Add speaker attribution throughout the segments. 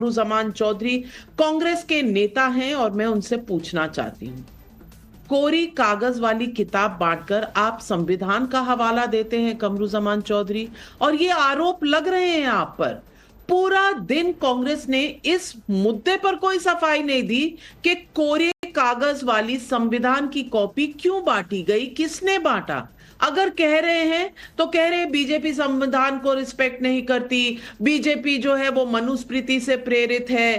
Speaker 1: कमरुज़्ज़मान चौधरी कांग्रेस के नेता हैं और मैं उनसे पूछना चाहती हूँ, कोरी कागज वाली किताब बांटकर आप संविधान का हवाला देते हैं कमरुज़्ज़मान चौधरी, और ये आरोप लग रहे हैं आप पर। पूरा दिन कांग्रेस ने इस मुद्दे पर कोई सफाई नहीं दी कि कोरे कागज वाली संविधान की कॉपी क्यों बांटी गई, किसने बांटा। अगर कह रहे हैं तो कह रहे हैं बीजेपी संविधान को रिस्पेक्ट नहीं करती, बीजेपी जो है वो मनुस्मृति से प्रेरित है।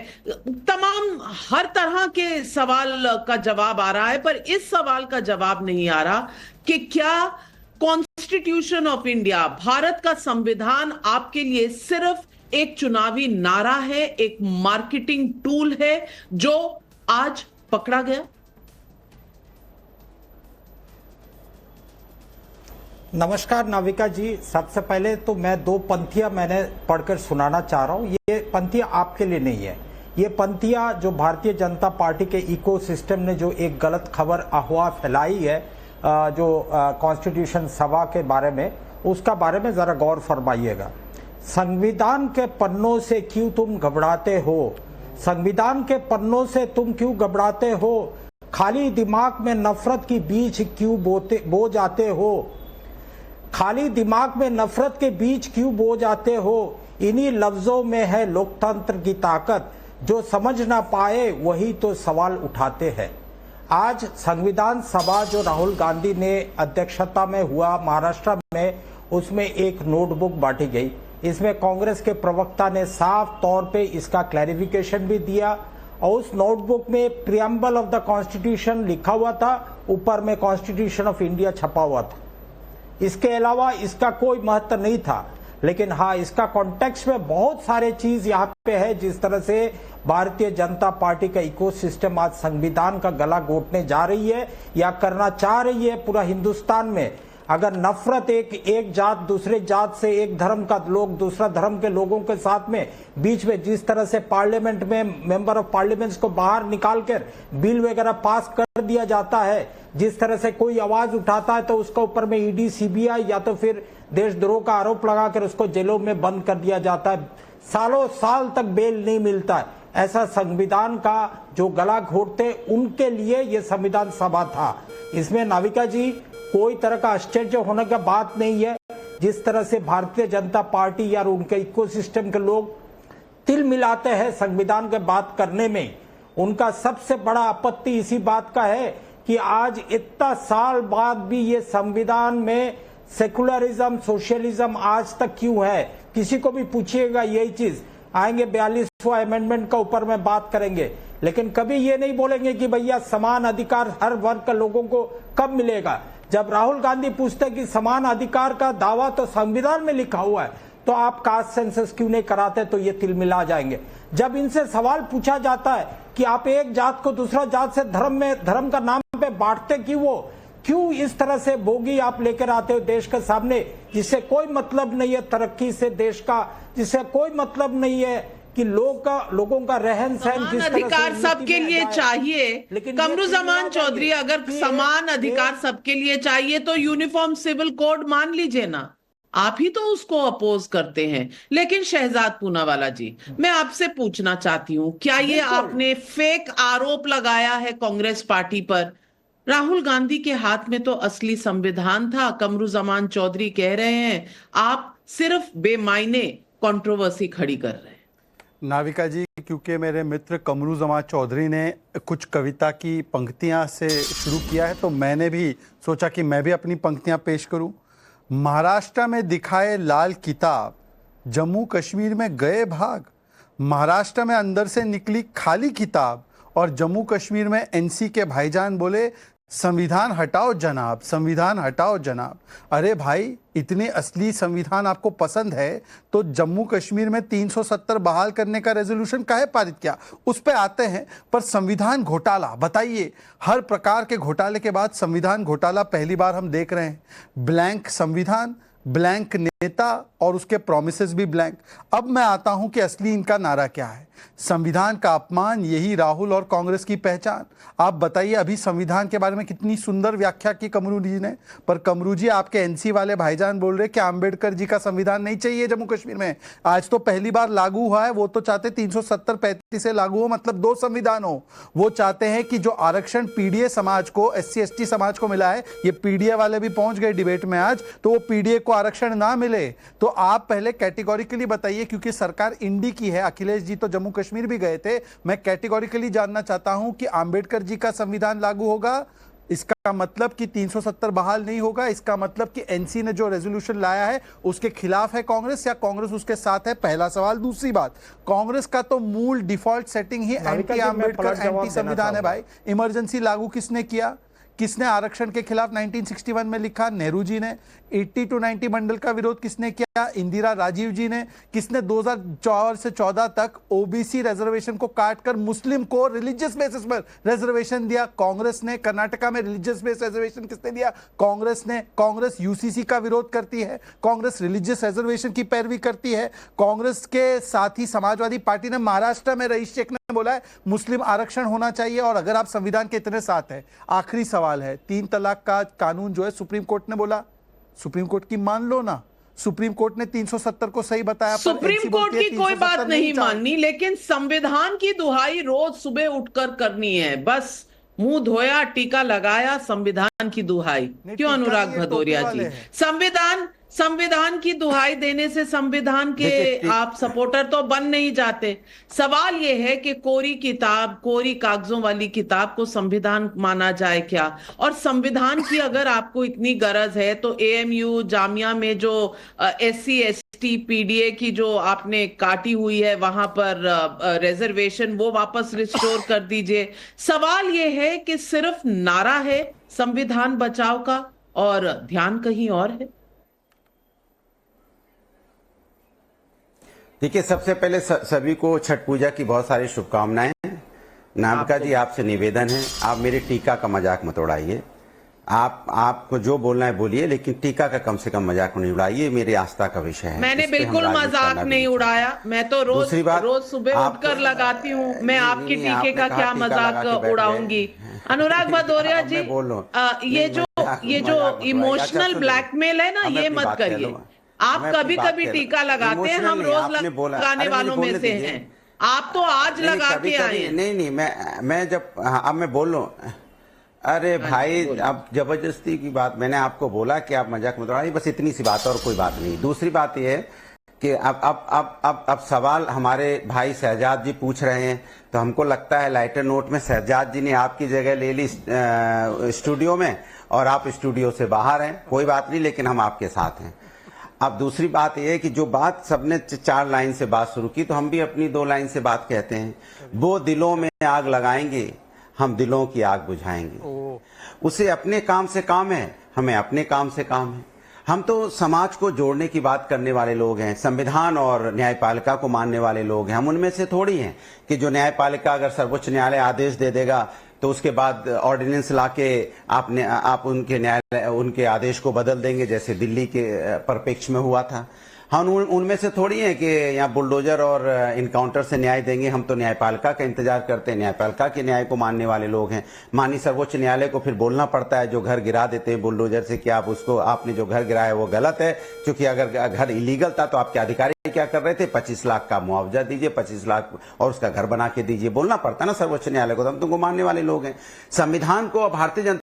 Speaker 1: तमाम हर तरह के सवाल का जवाब आ रहा है, पर इस सवाल का जवाब नहीं आ रहा कि क्या कॉन्स्टिट्यूशन ऑफ इंडिया, भारत का संविधान आपके लिए सिर्फ एक चुनावी नारा है, एक मार्केटिंग टूल है जो आज पकड़ा गया।
Speaker 2: नमस्कार नाविका जी, सबसे पहले तो मैं दो पंक्तियां मैंने पढ़कर सुनाना चाह रहा हूं। ये पंक्तियां आपके लिए नहीं है, ये पंक्तियां जो भारतीय जनता पार्टी के इकोसिस्टम ने जो एक गलत खबर अफवाह फैलाई है जो कॉन्स्टिट्यूशन सभा के बारे में, उसका बारे में जरा गौर फरमाइएगा। संविधान के पन्नों से क्यों तुम घबराते हो, संविधान के पन्नों से तुम क्यों घबराते हो, खाली दिमाग में नफरत की बीज क्यों बो जाते हो, खाली दिमाग में नफरत के बीज क्यों बो जाते हो। इन्हीं लफ्जों में है लोकतंत्र की ताकत, जो समझ ना पाए वही तो सवाल उठाते हैं। आज संविधान सभा जो राहुल गांधी ने अध्यक्षता में हुआ महाराष्ट्र में, उसमें एक नोटबुक बांटी गई। इसमें कांग्रेस के प्रवक्ता ने साफ तौर पे इसका क्लैरिफिकेशन भी दिया और उस नोटबुक में प्रियम्बल ऑफ द कॉन्स्टिट्यूशन लिखा हुआ था, ऊपर में कॉन्स्टिट्यूशन ऑफ इंडिया छपा हुआ था। इसके अलावा इसका कोई महत्व नहीं था, लेकिन हाँ, इसका कॉन्टेक्स्ट में बहुत सारे चीज यहाँ पे है। जिस तरह से भारतीय जनता पार्टी का इकोसिस्टम आज संविधान का गला घोटने जा रही है या करना चाह रही है पूरा हिंदुस्तान में। अगर नफरत एक जात दूसरे जात से, एक धर्म का लोग दूसरा धर्म के लोगों के साथ में बीच में जिस तरह से पार्लियामेंट में मेंबर ऑफ पार्लियामेंट को बाहर निकालकर बिल वगैरह पास कर दिया जाता है, जिस तरह से कोई आवाज उठाता है तो उसका ऊपर में ईडी सीबीआई या तो फिर देशद्रोह का आरोप लगाकर उसको जेलों में बंद कर दिया जाता है, सालों साल तक बेल नहीं मिलता है। ऐसा संविधान का जो गला घोटते उनके लिए यह संविधान सभा था। इसमें नाविका जी कोई तरह का आश्चर्य होने की बात नहीं है। जिस तरह से भारतीय जनता पार्टी या उनके इकोसिस्टम के लोग तिल मिलाते हैं संविधान के बात करने में, उनका सबसे बड़ा आपत्ति इसी बात का है कि आज इतना साल बाद भी ये संविधान में सेकुलरिज्म सोशलिज्म आज तक क्यों है। किसी को भी पूछिएगा यही चीज, आएंगे 42वां अमेंडमेंट का ऊपर में बात करेंगे, लेकिन कभी ये नहीं बोलेंगे कि भैया समान अधिकार हर वर्ग के लोगों को कब मिलेगा। जब राहुल गांधी पूछते कि समान अधिकार का दावा तो संविधान में लिखा हुआ है, तो आप कास्ट सेंसस क्यों नहीं कराते, तो ये तिलमिला जाएंगे। जब इनसे सवाल पूछा जाता है कि आप एक जात को दूसरा जात से धर्म का नाम पे बांटते क्यों इस तरह से बोगी आप लेकर आते हो देश के सामने, जिससे कोई मतलब नहीं है तरक्की से देश का, जिससे कोई मतलब नहीं है कि लोगों का रहन सहन किस तरह से
Speaker 1: अधिकार सबके लिए चाहिए।
Speaker 2: लेकिन
Speaker 1: कमरुज़्ज़मान चौधरी, अगर समान अधिकार सबके लिए चाहिए तो यूनिफॉर्म सिविल कोड मान लीजिए ना, आप ही तो उसको अपोज करते हैं। लेकिन शहजाद पूनावाला जी, मैं आपसे पूछना चाहती हूं, क्या ये आपने फेक आरोप लगाया है कांग्रेस पार्टी पर? राहुल गांधी के हाथ में तो असली संविधान था, कमरुज़्ज़मान चौधरी कह रहे हैं आप सिर्फ बेमायने कंट्रोवर्सी खड़ी कर रहे हैं।
Speaker 3: नाविका जी, क्योंकि मेरे मित्र कमरुज़्ज़मान चौधरी ने कुछ कविता की पंक्तियां से शुरू किया है, तो मैंने भी सोचा कि मैं भी अपनी पंक्तियां पेश करूं। महाराष्ट्र में दिखाए लाल किताब, जम्मू कश्मीर में गए भाग, महाराष्ट्र में अंदर से निकली खाली किताब और जम्मू कश्मीर में एनसी के भाईजान बोले संविधान हटाओ जनाब, संविधान हटाओ जनाब। अरे भाई, इतने असली संविधान आपको पसंद है तो जम्मू कश्मीर में 370 बहाल करने का रेजोल्यूशन काहे पारित किया, उस पे आते हैं। पर संविधान घोटाला, बताइए, हर प्रकार के घोटाले के बाद संविधान घोटाला पहली बार हम देख रहे हैं। ब्लैंक संविधान, ब्लैंक नेता और उसके प्रोमिसेस भी ब्लैंक। अब मैं आता हूं कि असली इनका नारा क्या है। संविधान का अपमान, यही राहुल और कांग्रेस की पहचान। आप बताइए, अभी संविधान के बारे में कितनी सुंदर व्याख्या की कमरू जी ने, पर कमरू जी आपके एनसी वाले भाईजान बोल रहे कि अंबेडकर जी का संविधान नहीं चाहिए जम्मू कश्मीर में। आज तो पहली बार लागू हुआ है, वो तो चाहते 370-35 से लागू हो, मतलब 2 संविधान हो। वो चाहते हैं कि जो आरक्षण पीडीए समाज को, SC/ST समाज को मिला है, ये पीडीए वाले भी पहुंच गए डिबेट में आज, तो वो पीडीए को आरक्षण ना मिले। तो आप पहले कैटेगोरिकली बताइए, क्योंकि सरकार इंडी की है, अखिलेश जी तो जम्मू कश्मीर भी गए थे। मैं कैटेगोरिकली जानना चाहता हूं कि अंबेडकर जी का संविधान लागू होगा, इसका मतलब कि 370 बहाल नहीं होगा, इसका मतलब कि एनसी ने जो रेजोल्यूशन लाया है उसके खिलाफ है कांग्रेस या कांग्रेस उसके साथ है? पहला सवाल। दूसरी बात, कांग्रेस का तो मूल डिफॉल्ट सेटिंग ही एंटी अंबेडकर, एंटी संविधान है। भाई, इमरजेंसी लागू किसने किया? किसने आरक्षण के खिलाफ 1961 में लिखा? नेहरू जी ने। 80 to 90 मंडल का विरोध किसने किया? इंदिरा, राजीव जी ने। किसने 2004 से 14 तक ओबीसी रिजर्वेशन को काटकर मुस्लिम को रिलीजियस बेसिस पर रिजर्वेशन दिया? कांग्रेस ने। कर्नाटका में रिलीजियस बेस रिजर्वेशन किसने दिया? कांग्रेस ने। कांग्रेस यूसीसी का विरोध करती है, कांग्रेस रिलीजियस रिजर्वेशन की पैरवी करती है। कांग्रेस के साथ ही समाजवादी पार्टी ने महाराष्ट्र में रईस शेख ने बोला है मुस्लिम आरक्षण होना चाहिए। और अगर आप संविधान के इतने साथ है, आखिरी सवाल है, 3 तलाक का कानून जो है सुप्रीम कोर्ट ने बोला, सुप्रीम कोर्ट की मान लो ना। सुप्रीम कोर्ट ने 370 को सही बताया,
Speaker 1: सुप्रीम कोर्ट की कोई बात नहीं माननी, लेकिन संविधान की दुहाई रोज सुबह उठकर करनी है। बस मुंह धोया, टीका लगाया, संविधान की दुहाई। क्यों अनुराग भदौरिया जी? संविधान की दुहाई देने से संविधान के आप सपोर्टर तो बन नहीं जाते। सवाल यह है कि कोरी कागजों वाली किताब को संविधान माना जाए क्या? और संविधान की अगर आपको इतनी गरज है तो AMU जामिया में जो SC/ST पीडीए की जो आपने काटी हुई है वहां पर रिजर्वेशन, वो वापस रिस्टोर कर दीजिए। सवाल यह है कि सिर्फ नारा है संविधान बचाव का और ध्यान कहीं और है।
Speaker 4: देखिए, सबसे पहले सभी को छठ पूजा की बहुत सारी शुभकामनाएं। नाविका जी, आपसे निवेदन है, आप मेरे टीका का मजाक मत उड़ाइए। आपको जो बोलना है बोलिए, लेकिन टीका का कम से कम मजाक नहीं उड़ाइए, मेरी आस्था का विषय है।
Speaker 1: मैंने बिल्कुल मजाक नहीं उड़ाया, मैं तो रोज सुबह उठकर लगाती हूँ। मैं आपके टीके का क्या मजाक उड़ाऊंगी? अनुराग भदौरिया जी, ये जो इमोशनल ब्लैकमेल है ना, ये मत करिए। आप कभी कभी टीका लगाते हैं, हम रोज लगाने वालों में से हैं। आप तो आज लगा के आए हैं।
Speaker 4: नहीं, मैं जब अब मैं बोल रहा हूँ। अरे भाई, अब जबरदस्ती की बात, मैंने आपको बोला कि आप मजाक मत उड़ाइए, बस इतनी सी बात, और कोई बात नहीं। दूसरी बात यह है कि अब सवाल हमारे भाई शहजाद जी पूछ रहे हैं, तो हमको लगता है लाइटर नोट में शहजाद जी ने आपकी जगह ले ली स्टूडियो में, और आप स्टूडियो से बाहर हैं। कोई बात नहीं, लेकिन हम आपके साथ हैं। अब दूसरी बात यह है कि जो बात सबने 4 लाइन से बात शुरू की, तो हम भी अपनी 2 लाइन से बात कहते हैं। वो दिलों में आग लगाएंगे, हम दिलों की आग बुझाएंगे। उसे अपने काम से काम है, हमें अपने काम से काम है। हम तो समाज को जोड़ने की बात करने वाले लोग हैं, संविधान और न्यायपालिका को मानने वाले लोग हैं। हम उनमें से थोड़ी हैं कि जो न्यायपालिका अगर सर्वोच्च न्यायालय आदेश दे देगा तो उसके बाद ऑर्डिनेंस लाके आप उनके आदेश को बदल देंगे, जैसे दिल्ली के परिप्रेक्ष्य में हुआ था। हम उनमें से थोड़ी हैं कि यहाँ बुलडोजर और इनकाउंटर से न्याय देंगे। हम तो न्यायपालिका का इंतजार करते हैं, न्यायपालिका के न्याय को मानने वाले लोग हैं। माननीय सर्वोच्च न्यायालय को फिर बोलना पड़ता है जो घर गिरा देते हैं बुलडोजर से कि आपने जो घर गिराया वो गलत है, क्योंकि अगर घर इलीगल था तो आपके अधिकारी क्या कर रहे थे? 25 लाख का मुआवजा दीजिए, 25 लाख और उसका घर बना के दीजिए। बोलना पड़ता है ना सर्वोच्च न्यायालय को, तो हम तुमको मानने वाले लोग हैं। संविधान को भारतीय जनता